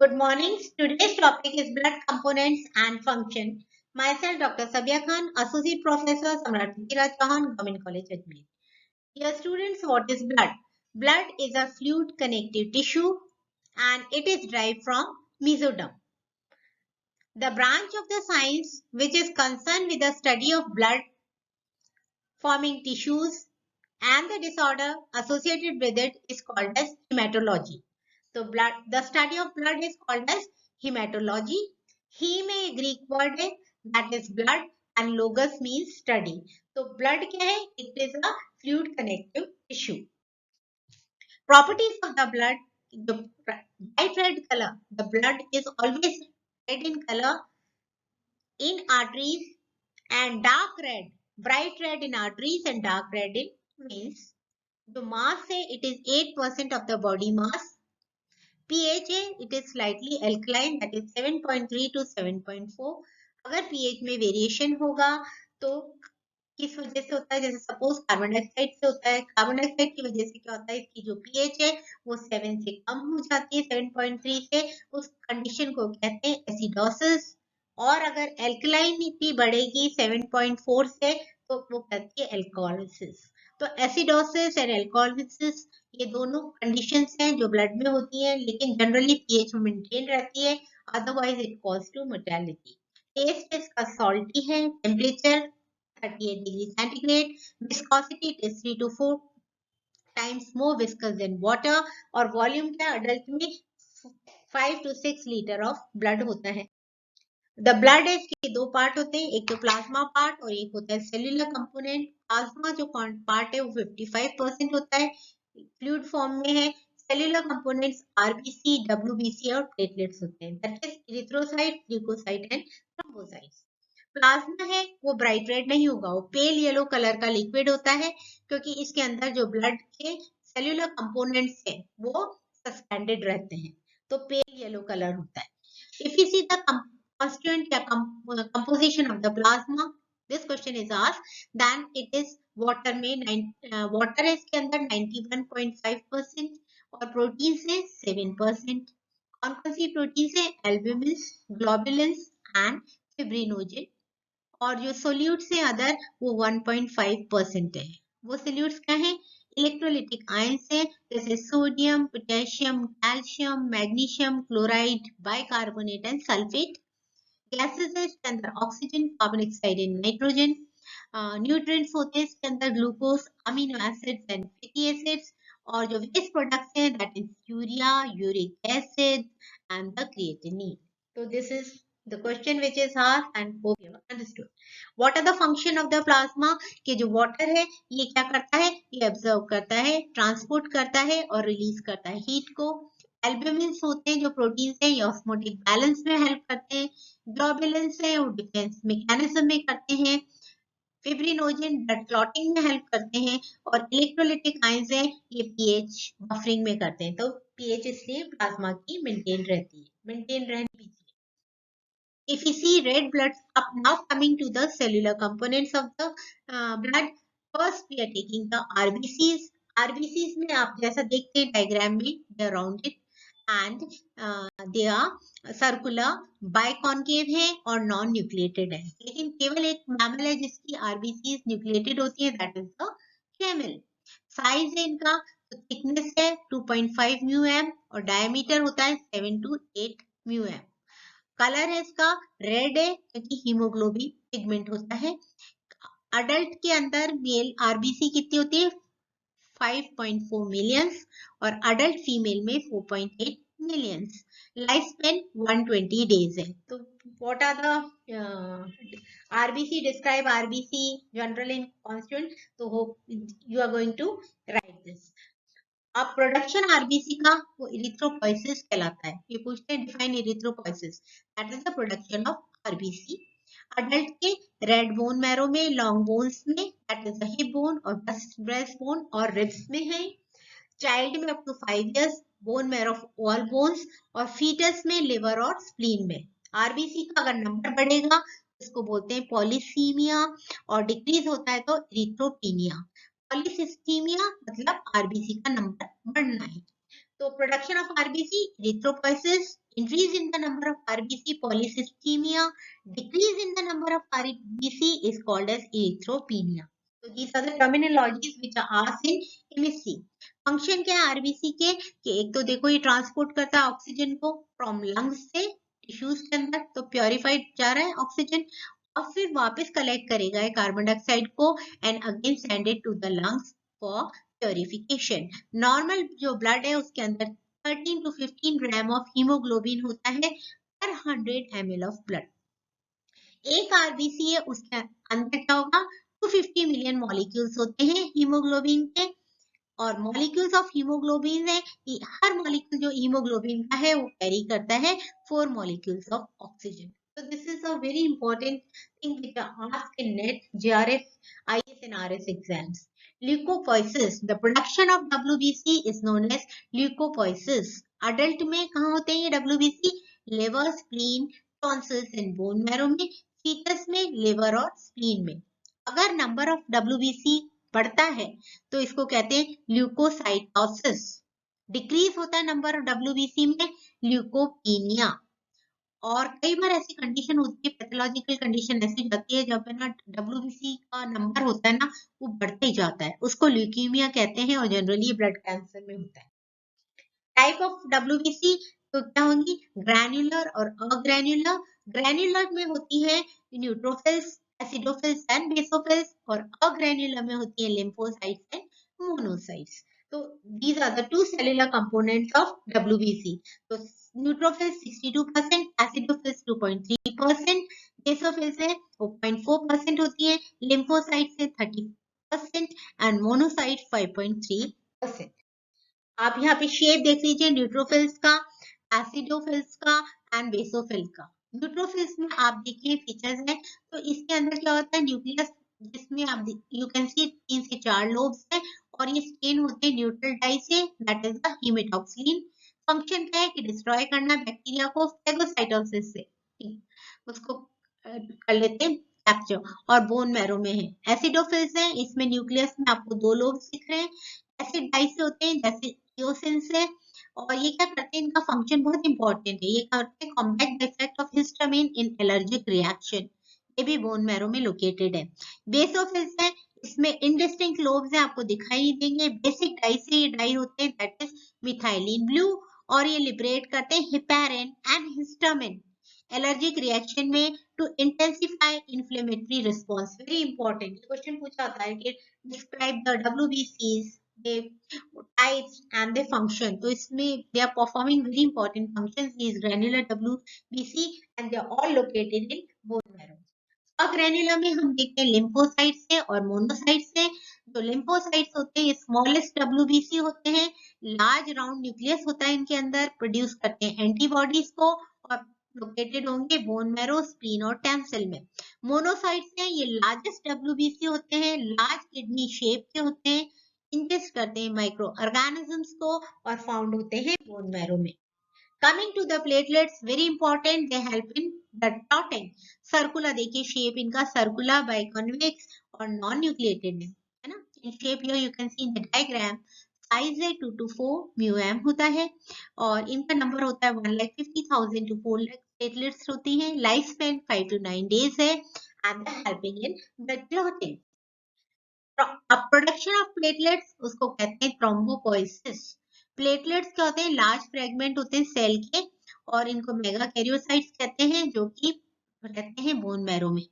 Good morning. Today's topic is blood components and function. Myself, Dr. Sabia Khan, Associate Professor, Samrat Prithviraj Chauhan, Government College, Ajmer. Dear students, what is blood? Blood is a fluid connective tissue and it is derived from mesoderm. The branch of the science which is concerned with the study of blood forming tissues and the disorder associated with it is called as hematology. So the study of blood is called as hematology. Heme a Greek word है that is blood and logos means study. So blood क्या है? It is a fluid connective tissue. Properties of the blood, the bright red color. The blood is always red in color in arteries and dark red, bright red in arteries and dark red in veins. The mass है it is 8% of the body mass. pH है it is slightly alkaline that is 7.3 to 7.4. अगर pH में variation होगा तो किस वजह से होता है, जैसे सपोज कार्बन डाइऑक्साइड से होता है. कार्बन डाइऑक्साइड की वजह से क्या होता है, इसकी जो pH है वो 7 से कम हो जाती है, 7.3 से. उस कंडीशन को कहते हैं एसिडोसिस. और अगर एल्कलाइनिटी बढ़ेगी 7.4 से तो वो कहती है एल्कोलिसिस. तो एसिडोसिस और एल्कोलिसिस ये दोनों कंडीशंस हैं जो ब्लड में होती हैं, लेकिन जनरली पीएच मेंटेन रहती है, otherwise it cause to mortality. Taste इसका सॉल्टी है. Temperature 38 degree centigrade. Viscosity it is 3 to 4 times more viscous than water. और वॉल्यूम क्या अडल्ट में 5 to 6 लीटर ऑफ ब्लड होता है. द ब्लड के दो पार्ट होते हैं, एक तो प्लाज्मा पार्ट और एक होता है सेल्यूलर कंपोनेंट. प्लाज्मा जो पार्ट है वो 55% होता है, फ्लूइड फॉर्म में है. सेल्यूलर कंपोनेंट्स आरबीसी, डब्ल्यूबीसी और प्लेटलेट्स होते हैं, that is erythrocyte, leucocyte and thrombocytes. Plasma है वो ब्राइट रेड नहीं होगा, वो पेल येलो कलर का लिक्विड होता है, क्योंकि इसके अंदर जो ब्लड के सेल्यूलर कंपोनेंट्स हैं वो सस्पेंडेड रहते हैं, तो पेल येलो कलर होता है. If you see the constituent composition of the plasma, this question is asked, then it is water में water है इसके अंदर 91.5% और प्रोटीन से 7%. कौन कौन सी प्रोटीन से? Albumin, globulins and fibrinogen. और जो सोल्यूट्स हैं अदर वो 1.5% है. वो सोल्यूट्स क्या है? इलेक्ट्रोलिटिक आयंस है, जैसे sodium, potassium, calcium, magnesium, chloride, bicarbonate and sulphate. Gases है इसके अंदर oxygen, carbon dioxide and nitrogen. Nutrients होते हैं इसके अंदर glucose, amino acids and fatty acids. और जो वेस्ट प्रोडक्ट्स हैं that is urea, uric acid and the creatinine. तो this is the question which is asked and hope you have understood. What are the function of the plasma? कि जो water है ये क्या करता है, ये absorb करता है, transport करता है और release करता है heat को. एल्ब्यूमिन्स होते हैं जो प्रोटीन है, ये ऑस्मोटिक बैलेंस में हेल्प करते हैं. ग्लोबुलिन्स है वो डिफेंस मैकेनिज्म में करते हैं. फिब्रिनोजेन ब्लड क्लॉटिंग में हेल्प करते हैं. और इलेक्ट्रोलिटिक आयंस है ये पीएच बफरिंग में करते हैं. तो पीएच इसलिए प्लाज्मा की मेंटेन रहती है, मेंटेन रहनी चाहिए. If you see red blood up, now coming to the cellular components of the blood, first we are taking the RBCs. RBCs में आप जैसा देखते हैं डायग्राम में, they are rounded and they are circular, बाइकॉन्केव है और नॉन न्यूक्लिएटेड है. लेकिन केवल एक मैमल है जिसकी RBCs न्यूक्लिएटेड होती है, that is the camel. Size है इनका, तो थिकनेस है 2.5 μm और डायमीटर होता है 7 to 8 μm. कलर है इसका रेड है क्योंकि हीमोग्लोबिन पिगमेंट होता है. अडल्ट के अंदर मेल आरबीसी कितनी होती है? 5.4 मिलियंस और अडल्ट फीमेल में 4.8 मिलियंस. लाइफ स्पेन 120 डेज है. तो what are the RBC, describe RBC general in constituent. तो hope you are going to write this. अब प्रोडक्शन आरबीसी का वो इरिथ्रोपोइसिस कहलाता है. ये पूछते हैं define erythropoiesis, that is the production of RBC. Adult के रेड बोन मैरो में, लॉन्ग बोन्स में, that is the hip bone और ब्रेस्ट बोन और रिब्स में है. चाइल्ड में up to 5 years bone marrow of all bones और foetus में लिवर और स्प्लीन में. आरबीसी का अगर नंबर बढ़ेगा इसको बोलते हैं पॉलीसीमिया और डिक्रीज होता है तो इरिथ्रोपीनिया. पॉलीसिस्टीमिया मतलब आरबीसी का नंबर बढ़ना है. तो production of RBC, erythropoiesis, increase in the number of RBC, polycythemia, decrease in the number of RBC is called as erythropenia. So these are the terminologies which are asked in chemistry. Function क्या है RBC के कि एक तो देखो ये transport करता है ऑक्सीजन को फ्रॉम लंग्स से टिश्यूज के अंदर, तो प्योरीफाइड जा रहा है ऑक्सीजन, और फिर वापस कलेक्ट करेगा कार्बन डाइऑक्साइड को and again send it to the lungs for purification. Normal जो ब्लड है उसके अंदर 13 to 15 ग्राम ऑफ हीमोग्लोबिन होता है पर 100 ml ऑफ ब्लड। एक आरबीसी है उसके अंदर क्या होगा, 250 मिलियन मॉलिक्यूल्स होते हैं हीमोग्लोबिन के, और मॉलिक्यूल्स ऑफ हीमोग्लोबिन है कि हर मॉलिक्यूल जो हीमोग्लोबिन का है वो कैरी करता है 4 molecules of oxygen. So this is a very important thing which are asked in NET, JRF, IS and RS exams. Leukopoiesis, the production of WBC is known as leukopoiesis. Adult में कहाँ होते हैं ये WBC? Liver, spleen, tonsils and bone marrow में, fetus में liver और spleen में। अगर number of WBC बढ़ता है तो इसको कहते हैं ल्यूकोसाइटोसिस। डिक्रीज होता है नंबर ऑफ WBC में ल्यूकोपीनिया। और कई बार ऐसी कंडीशन होती है, पैथोलॉजिकल कंडीशन ऐसी जाती है जब है ना WBC का नंबर होता है ना वो बढ़ते ही जाता है, उसको ल्यूकीमिया कहते हैं और जनरली ब्लड कैंसर में होता है। टाइप ऑफ WBC तो क्या होंगी, ग्रैन्युलर और अग्रैन्युलर। ग्रैन्युलर में होती है न्यूट्रोफिल्स, एसिडोफिल्स एंड बेसोफिल्स, और अग्रैन्युलर में होती है लिम्फोसाइट्स एंड मोनोसाइट्स। तो these are the two cellular components of WBC. तो न्यूट्रोफिल्स 62%, एसिडोफिल्स 2.3%, बेसोफिल्स है 0.4% होती है, लिम्फोसाइट्स है 30% एंड मोनोसाइट 5.3%। आप यहाँ पे शेप देख लीजिए न्यूट्रोफिल्स का, एसिडोफिल्स का एंड बेसोफिल का। न्यूट्रोफिल्स में आप देखिए फीचर्स है, तो इसके अंदर क्या होता है न्यूक्लियस, जिसमें आप यू कैन सी 3 से 4 लोब्स है और ये स्टेन होते हैं न्यूट्रल डाई से, दैट इज द हेमेटॉक्सिन। फंक्शन क्या है कि डिस्ट्रॉय करना बैक्टीरिया को फेगोसाइटोसिस से, उसको कर लेते हैं कैप्चर, और बोन मैरो में है। एसिडोफिल्स है, इसमें न्यूक्लियस में आपको 2 लोब्स दिख रहे हैं, एसिड डाई से होते हैं जैसे ईओसिन से, और ये क्या करते हैं, इनका फंक्शन बहुत इंपॉर्टेंट है, ये करते हैं combat the effect of histamine in allergic reaction, ये भी बोन मैरो में लोकेटेड है। बेसोफिल्स है, इसमें इनडिस्टिंक्ट लोब्स हैं, आपको दिखाई नहीं देंगे, बेसिक डाई से ये डाई होते हैं, दैट इज मिथाइलिन ब्लू, और ये लिबरेट करते हैं heparin and histamine allergic reaction में to intensify inflammatory response. Very important question पूछा जाता है कि describe the WBCs, the types and the function. तो इसमें they are performing very important functions. These granular WBC and they are all located in bone marrow. अग्रेन्युलर में हम देखते हैं लिम्फोसाइट्स से और मोनोसाइट्स से। जो लिम्फोसाइट्स होते हैं ये स्मॉलेस्ट WBC होते हैं, लार्ज राउंड न्यूक्लियस होता है इनके अंदर, प्रोड्यूस करते हैं एंटीबॉडीज को और लोकेटेड होंगे बोन मैरो, स्प्लीन और टेंसिल में। मोनोसाइट्स हैं, ये लार्जेस्ट WBC होते हैं, लार्ज किडनी शेप के होते हैं, इंजेस्ट करते हैं माइक्रो ऑर्गेनिजम्स को और फाउंड होते हैं बोन मैरो में। Coming to the platelets, very important, they help in blood clotting. Circular देखिए शेप इनका circular, biconvex और non-nucleated है ना। In shape here you can see in the diagram, size है 2 to 4 μm होता है और इनका नंबर होता है 1,50,000 to 4 lakh platelets होती हैं। लाइफ स्पेन 5 to 9 days है and they helping in blood clotting. अब प्रोडक्शन ऑफ प्लेटलेट्स उसको कहते हैं थ्रोम्बोपोइसिस। प्लेटलेट्स क्या होते हैं, लार्ज फ्रेगमेंट होते हैं सेल के और इनको मेगा कैरियोसाइट्स कहते हैं जो कि रहते हैं बोन मैरो में।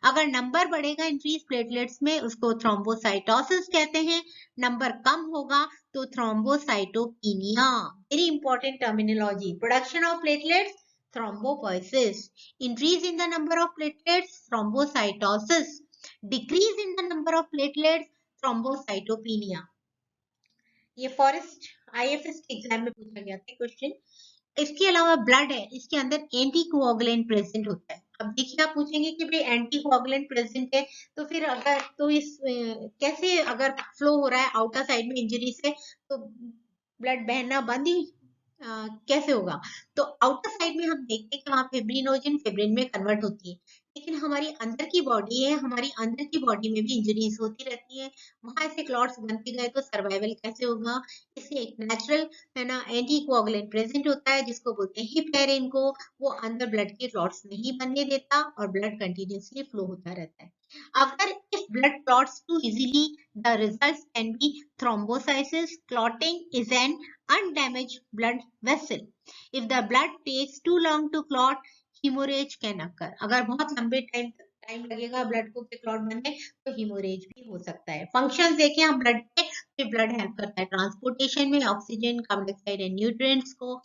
अगर नंबर बढ़ेगा इंक्रीज प्लेटलेट्स में उसको थ्रोम्बोसाइटोसिस कहते हैं, नंबर कम होगा तो thrombocytopenia. Very important terminology. Production of platelets thrombopoiesis, increase in the number of platelets thrombocytosis, decrease in the number of platelets thrombocytopenia. ये फॉरेस्ट IFS के एग्जाम में पूछा गया था क्वेश्चन। इसके अलावा ब्लड है, इसके अंदर एंटीकोआगुलेंट प्रेजेंट होता है। अब देखिए आप पूछेंगे कि भाई एंटीकोआगुलेंट प्रेजेंट है तो फिर अगर तो इस कैसे अगर फ्लो हो रहा है आउटर साइड में इंजरी से तो ब्लड बहना बंद ही कैसे होगा। तो आउटर साइड में हम देखते हैं कि वहां फिब्रिनोजन फिब्रिन में कन्वर्ट होती है। लेकिन हमारी अंदर की बॉडी है, हमारी अंदर की बॉडी में भी इंजरीज होती रहती है, वहां से क्लॉट्स बनते गए तो सर्वाइवल कैसे होगा? इससे एक नेचुरल है ना एंटी कोआगुलेंट प्रेजेंट होता है जिसको बोलते हैं हिपेरिन को, वो अंदर ब्लड के क्लॉट्स नहीं बनने देता और ब्लड कंटिन्यूसली फ्लो होता रहता है। अगर if blood clots too easily, the results can be thrombosis. Clotting is an undamaged blood vessel. If the blood takes too long to clot, haemorrhage can occur. अगर बहुत लंबे टाइम लगेगा blood को clot बनने तो हीमोरेज भी हो सकता है। फंक्शंस देखें हम ब्लड के, ब्लड हेल्प करता है ट्रांसपोर्टेशन में, oxygen carbon dioxide and nutrients को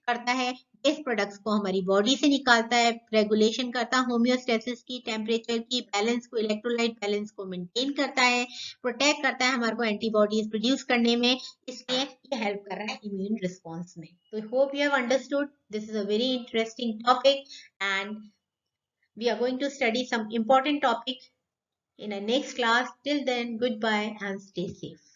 करता है, वेस्ट प्रोडक्ट्स को हमारी बॉडी से निकालता है, रेगुलेशन करता है होम्योस्टेसिस की, टेम्परेचर की, बैलेंस को, इलेक्ट्रोलाइट बैलेंस को मेंटेन करता है, प्रोटेक्ट करता है हमारे को एंटीबॉडीज प्रोड्यूस करने में, इसलिए ये हेल्प कर रहा है इम्यून रिस्पॉन्स में। तो hope you have understood, this is a very interesting topic and we are going to study some important topic in a next class. Till then, goodbye and stay safe.